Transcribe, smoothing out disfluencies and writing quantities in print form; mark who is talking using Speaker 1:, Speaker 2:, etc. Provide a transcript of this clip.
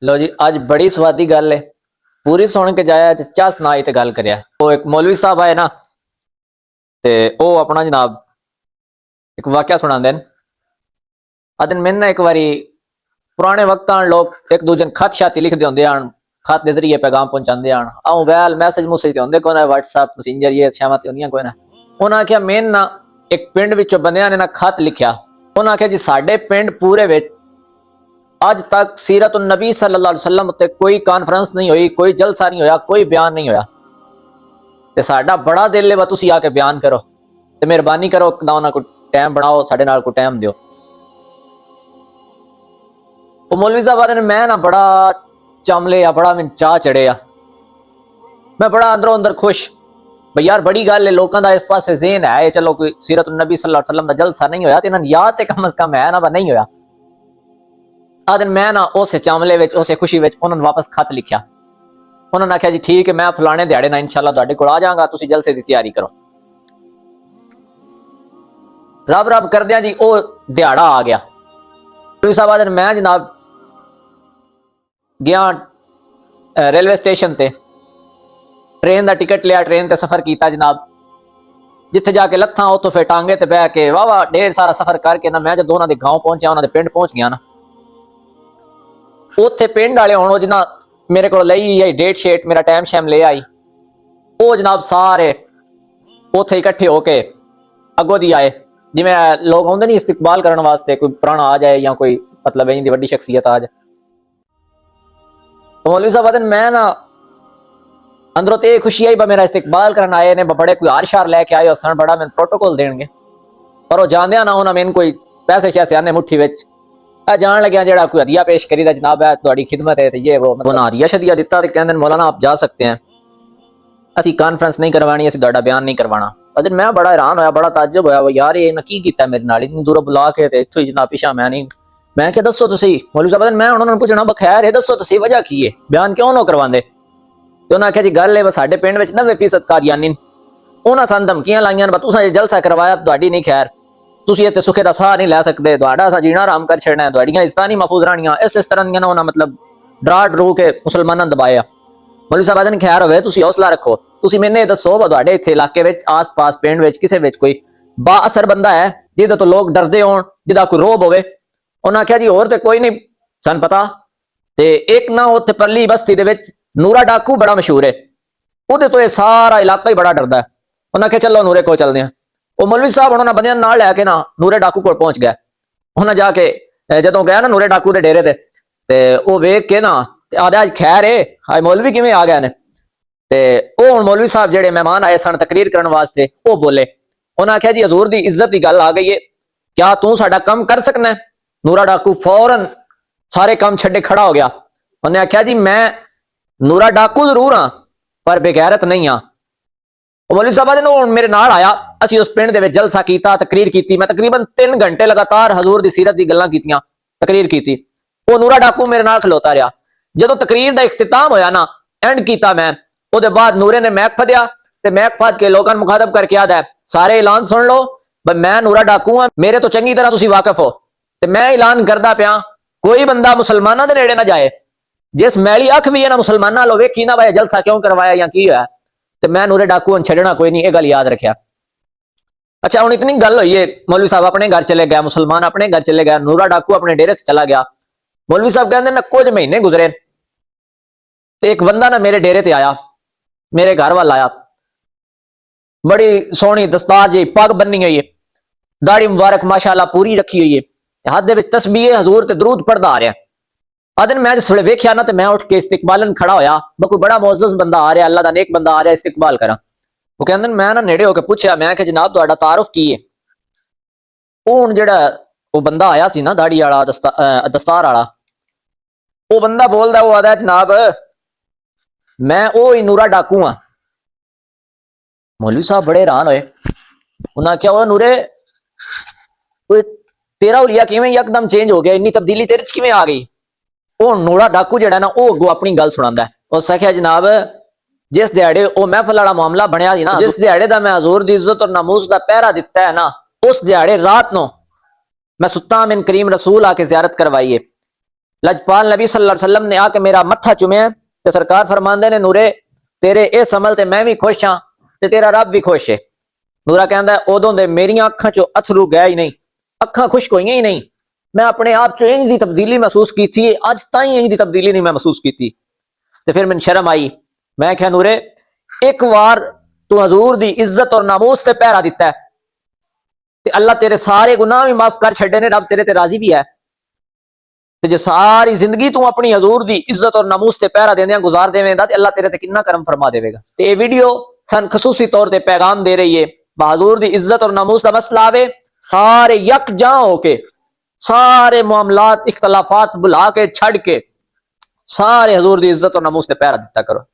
Speaker 1: लो जी, आज बड़ी स्वादी गल है। पूरी सुन के जाया चस ना आई ते गल करिया। वो एक मौलवी साहब आए ना, ते ओ अपना जनाब एक वाकया सुनांदे न। अदन मैंने ना एक बारी पुराने वक्त लोग एक दूजे खत शाती लिखते होंगे आन, खत के जरिए पैगाम पहुंचाते आन। आऊं वैल मैसेज मुसेज होंगे कोई ना, व्हाट्सएप मैसेंजर ये छावां ते होंदियां कोई ना। उन्हें आख्या मैंने ना एक पिंड विचों बंदियां ने ना खत लिखा। उन्हें आख्या जी साडे पिंड पूरे विच अज तक सीरत नबी सल्लल्लाहु अलैहि वसल्लम उत्ते कोई कॉन्फ्रेंस नहीं हुई, कोई जलसा नहीं होया, कोई बयान नहीं होया। ते साडा बड़ा दिल है वा तुसी आके बयान करो ते मेहरबानी करो ना उन्हां को टाइम बनाओ, साडे नाल को टाइम दियो। वो मौलवी साहब आदे ने मैं ना बड़ा चमले या बड़ा मैं चाह चढ़े आ, मैं बड़ा अंदरों अंदर खुश भाई यार बड़ी गल है। लोगों का इस पासे ज़हन है चलो कोई सीरत नबी सल्लल्लाहु अलैहि वसल्लम का जलसा नहीं होया ते इन्हां याद ते कम से कम है ना, नहीं होया। आदन मैं ना उस चामले विच उस खुशी विच उन्होंने वापस खत लिखा। उन्होंने आख्या जी ठीक है, मैं फलाने दिहाड़े ना इंशाअल्लाह तुहाडे कोल आ जाऊंगा, तुसी जलसे की तैयारी करो। रब रब करदियां जी ओ दिहाड़ा आ गया। मौलवी साहब आदन मैं जनाब गया रेलवे स्टेशन ते, ट्रेन का टिकट लिया, ट्रेन ते सफर किया जनाब। जिथे जाके लत्था उतो फिर टांगे ते बह के वाह वाह ढेर सारा सफर करके ना मैं जदों उन्होंने गांव पहुंचा, उन्होंने पिंड पहुंच गया ना, उत्थे पिंड वाले हुण जिन्ना मेरे को लई आई डेट शेट मेरा टाइम शैम ले आई, वो जनाब सारे उत्थे इकट्ठे होके अगों दी आए। जिवें लोग आउंदे नहीं इस्तकबाल करने वास्ते, कोई पुराना आ जाए या कोई मतलब इन्हीं दी वड्डी शख्सियत आ जाए। तो मौलवी साहब आदन मैं ना अंदरों ते खुशी आई मेरा इस्तकबाल करन आए ने, बड़े कोई हार शार लैके आए हसन, बड़ा मैंने प्रोटोकॉल देंगे। पर वो जांदियां ना उन्हें मैंने कोई पैसे शैसे आने मुट्ठी विच जान लग्या जेड़ा कोई हदिया पेश करी दा जनाब है तुहाडी खिदमत है, ये वो मतलब हदिया शदिया दिता ते कहंदे मौलाना आप जा सकते हैं, असी कॉन्फ्रेंस नहीं करवानी, असी तुहाडा बयान नहीं करवाना। अजन मैं बड़ा हैरान होया, बड़ा ताज्जुब होया यार ये ना की कीता मेरे नाल, इतनी दूर बुला के ते इत्थों ही जनाब पिछा मैं नहीं। मैं क्या दसो तुसी मौलवी साहब, मैं उन्होंने पूछना बखैर है दसो तुसी वजह की है, बयान क्यों ना करवांदे। ते उन्हें आख्या जी गल है साडे पिंड विच 90% कादियानी, उन्हां सन धमकियां लाइयां तुसां जे जलसा करवाया तुहाडी नहीं खैर, तुसी इत्थे सुखे दा साह नहीं लै सकदे, तुहाडा असां जीना आराम कर छड़ना है, तुहाडियां इज्जतां नहीं महफूज रहणियां, इस तरह दियां ना उन्हां मतलब डरा डरू के मुसलमानां दबाया। मौलवी साहब आदन खैर होवे तुसी हौसला रखो, तुसी मैंने दसो तुहाडे इत्थे इलाके विच आस पास पिंड विच किसे विच कोई बाअसर बंदा है जिहदे तो लोग डरदे होण, जिहदा कोई रोब होवे। उन्हां आख्या जी होर ते कोई नहीं सन पता, ते एक ना उत्थे परली बस्ती दे विच नूरा डाकू बड़ा मशहूर है, उहदे तो ये सारा इलाका ही बड़ा डरदा है। उन्हें आख्या चलो नूरे को चलदे हैं। वो मौलवी साहब उन्होंने बंदियां नाल लैके ना नूरे डाकू को पहुंच गया। उन्हें जाके जदों गया ना नूरे डाकू के डेरे ते वो वेख के ना आदे अज खैर है आज मौलवी किवें आ गए ने। ते ओ हुण मौलवी साहब जेडे मेहमान आए सन तकरीर करने वास्ते वो बोले, उन्हें आख्या जी हजूर दी इज्जत की गल आ गई है, क्या तू साडा काम कर सकना है। नूरा डाकू फौरन सारे काम छड्डे खड़ा हो गया। उन्हें आख्या जी मैं नूरा डाकू जरूर हाँ पर बेगैरत नहीं हाँ। मौलवी साहब ने मेरे नाल आया, असी उस पिंड दे विच जलसा कीता, तकरीर की। मैं तकरीबन 3 घंटे लगातार हजूर दी सीरत दी गल्लां कीतियां, तकरीर की। वो नूरा डाकू मेरे नाल खलोता रहा। जदों तकरीर दा इख्तिताम होया ना, एंड कीता मैं, उहदे बाद नूरे ने मैक फदया ते मैक फद के लोकां नूं मुखातब करके आदा है सारे ऐलान सुन लो भाई मैं नूरा डाकू हां, मेरे तो चंगी तरह तुसीं वाकिफ हो, ते मैं ऐलान करदा पिया कोई बंदा मुसलमानां दे नेड़े ना जाए, जिस मैली अख भी है ना मुसलमानां लो वेखी ना भाई जलसा क्यों करवाया या की होया, ते मैं नूरे डाकू छड़ना कोई नहीं, ये गल याद रखिया। अच्छा हुण इतनी गल हुई है, मौलवी साहब अपने घर चले गया, मुसलमान अपने घर चले गया, नूरा डाकू अपने डेरे चला गया। मौलवी साहब कहते ना कुछ महीने गुजरे ते एक बंदा ना मेरे डेरे ते आया, मेरे घर वाल आया, बड़ी सोहनी दस्तार जी पग बनी हुई है, दाढ़ी मुबारक माशाअल्लाह पूरी रखी हुई है, हाथ दे विच तस्बीह हजूर ते दरूद पढ़दा आ रहा। अदन मैं जिस वे वेख्या ना तो मैं उठ के इस्तकबालन खड़ा होया, कोई बड़ा मोअज़्ज़ज़ बंदा आ रहा, अल्लाह दा नेक बंदा आ रहा, इस्तकबाल करा। वो कहंदे मैं ना नेड़े होकर पूछया, मैं कि जनाब तुहाडा तारुफ की है। वो हुण जेड़ा वो बंदा आया सी ना दाढ़ी वाला दस्तार वाला, वो बंदा बोलदा वो आदा जनाब मैं ओ ही नूरा डाकू हाँ। मौलवी साहब बड़े हैरान होए, उन्हें आख्या वो नूरे तेरा हुलिया किवें यकदम चेंज हो गया, इन्नी तब्दीली तेरे च किवें आ गई। वो नूरा डाकू जेड़ा ना वो अगों अपनी गल सुनांदा है। उस आख्या जनाब जिस दिहाड़े वो महफल वाला मामला बनया सी ना, जिस दिहाड़े दा मैं हजूर दी इज्जत और नामूस दा पहरा दिता है ना, उस दिहाड़े रात नो मैं सुता मिन करीम रसूल आके जियारत करवाई है। लजपाल नबी सल्लल्लाहु अलैहि वसल्लम ने आके मेरा मत्था चुमिया ते सरकार फरमांदे ने नूरे तेरे इस अमल ते मैं भी खुश हाँ ते तेरा रब भी खुश है। नूरा कहता है उदों दे मेरिया अखां चो अथरू गए ही नहीं, अखां खुश्क होईयां ही नहीं। मैं अपने आप चो इंज दी तब्दीली महसूस की थी, अज ताई इंज दी तब्दीली नहीं मैं महसूस की थी। ते फिर मैंने शर्म आई, मैं क्या नूरे एक बार तू हजूर दी इज्जत और नामूस ते पहरा दिता है ते अल्लाह तेरे सारे गुनाह भी माफ कर छड़े ने, रब तेरे ते राजी भी है। ते जे सारी जिंदगी तू अपनी हजूर दी इज्जत और नामूस ते पहरा देंदिया गुजार देवेगा ते अल्लाह तेरे ते कितना करम फरमा देवेगा। ते ये वीडियो सन खसूसी तौर ते पैगाम दे रही है, बहादुर दी इज्जत और नामूस का मसला आवे सारे यकजा होके, सारे मामलात इख्तलाफात बुला के छड़ के सारे हजूर दी इज्जत और नामूस ते पहरा दिता करो।